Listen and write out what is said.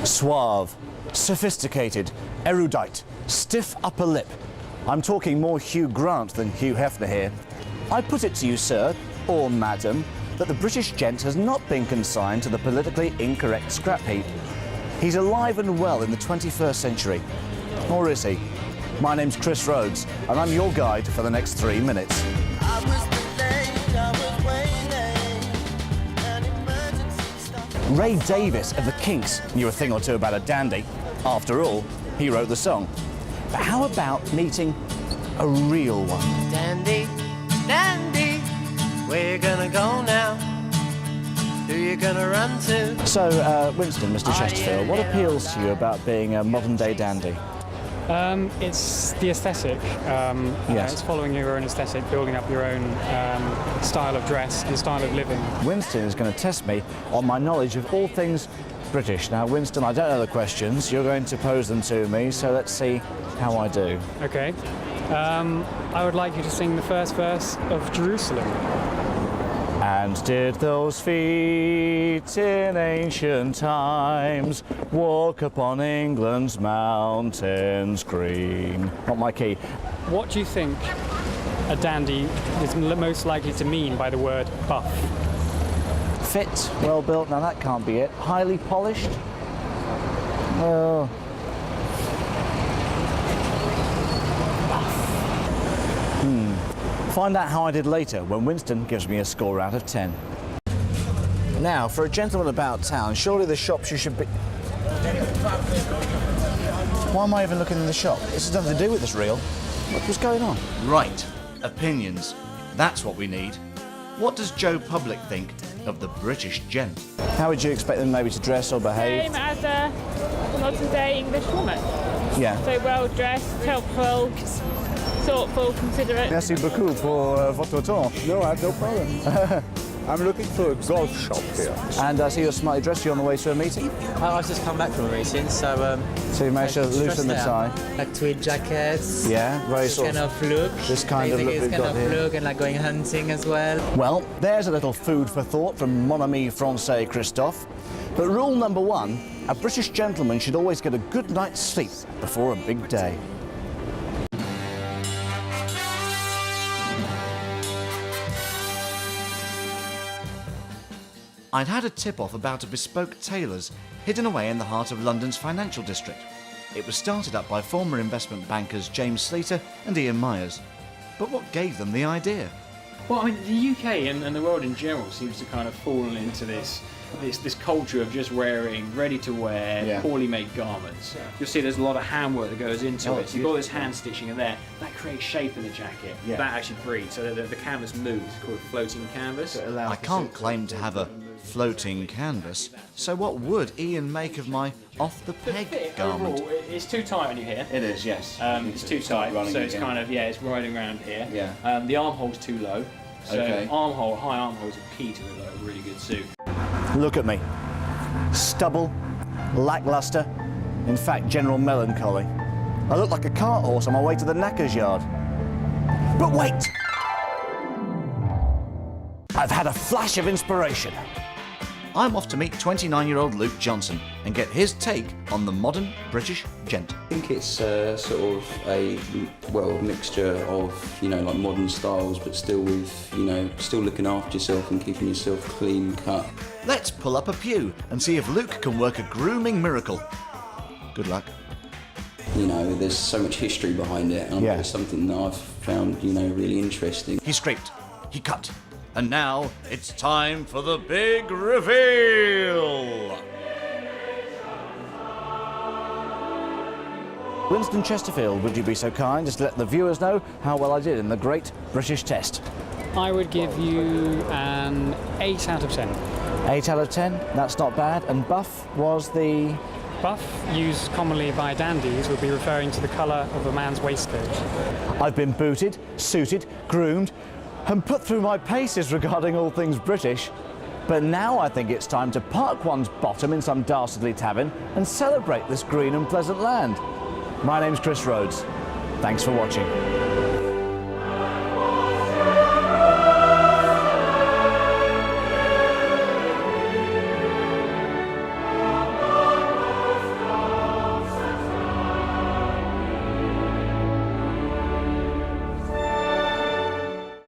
Suave, sophisticated, erudite, stiff upper lip. I'm talking more Hugh Grant than Hugh Hefner here. I put it to you, sir, or madam, that the British gent has not been consigned to the politically incorrect scrap heap. He's alive and well in the 21st century. Or is he? My name's Chris Rhodes, and I'm your guide for the next 3 minutes. Ray Davies of the Kinks knew a thing or two about a dandy. After all, he wrote the song. But how about meeting a real one? Dandy, dandy, where you gonna go now? Who you gonna run to? So, Winston, Mr. Chesterfield, what appeals to you about being a modern-day dandy? It's the aesthetic. Yes. It's following your own aesthetic, building up your own style of dress and style of living. Winston is going to test me on my knowledge of all things British. Now, Winston, I don't know the questions. You're going to pose them to me, so let's see how I do. Okay. I would like you to sing the first verse of Jerusalem. And did those feet in ancient times walk upon England's mountains green? Not my key. What do you think a dandy is most likely to mean by the word buff? Fit, well built, now that can't be it. Highly polished? Oh. Find out how I did later when Winston gives me a score out of 10. Now, for a gentleman about town, surely the shops you should be... Why am I even looking in the shop? This has nothing to do with this reel. What's going on? Right. Opinions. That's what we need. What does Joe Public think of the British gent? How would you expect them maybe to dress or behave? Same as a modern-day English woman. Yeah. So well-dressed, helpful, thoughtful, considerate. Merci beaucoup pour votre temps. No, I have no problem. I'm looking for a golf shop here. And I see you're smartly dressed. You're on the way to a meeting? I've just come back from a meeting, so... So you managed to loosen the tie? Like tweed jackets. Yeah, very this sort kind of look. This kind of look this we've kind got of here. look, and like going hunting as well. Well, there's a little food for thought from mon ami français Christophe. But rule number 1, a British gentleman should always get a good night's sleep before a big day. I'd had a tip-off about a bespoke tailor's hidden away in the heart of London's financial district. It was started up by former investment bankers James Slater and Ian Myers. But what gave them the idea? Well, I mean, the UK and the world in general seems to kind of fall into this culture of just wearing ready-to-wear, poorly made garments. You'll see there's a lot of handwork that goes into it. So you've got this hand stitching in there. That creates shape in the jacket. That actually breathes. So the canvas moves. It's called floating canvas. I can't claim to have a floating canvas, so what would Ian make of my off-the-peg garment? Overall, it's too tight on you here. It is, yes. It's too tight, so it's kind of, it's riding around here. Yeah. The armhole's too low. So Okay. high armholes are key to a really good suit. Look at me. Stubble, lackluster, in fact, general melancholy. I look like a cart horse on my way to the knacker's yard. But wait! I've had a flash of inspiration. I'm off to meet 29-year-old Luke Johnson and get his take on the modern British gent. I think it's sort of a mixture of like modern styles, but still with still looking after yourself and keeping yourself clean cut. Let's pull up a pew and see if Luke can work a grooming miracle. Good luck. There's so much history behind it, and it's something that I've found really interesting. He scraped, he cut, and now it's time for the big reveal. Winston Chesterfield, would you be so kind as to let the viewers know how well I did in the Great British Test? I would give you an 8 out of 10. 8 out of 10, that's not bad. And buff was the... Buff, used commonly by dandies, would be referring to the colour of a man's waistcoat. I've been booted, suited, groomed, and put through my paces regarding all things British. But now I think it's time to park one's bottom in some dastardly tavern and celebrate this green and pleasant land. My name's Chris Rhodes. Thanks for watching.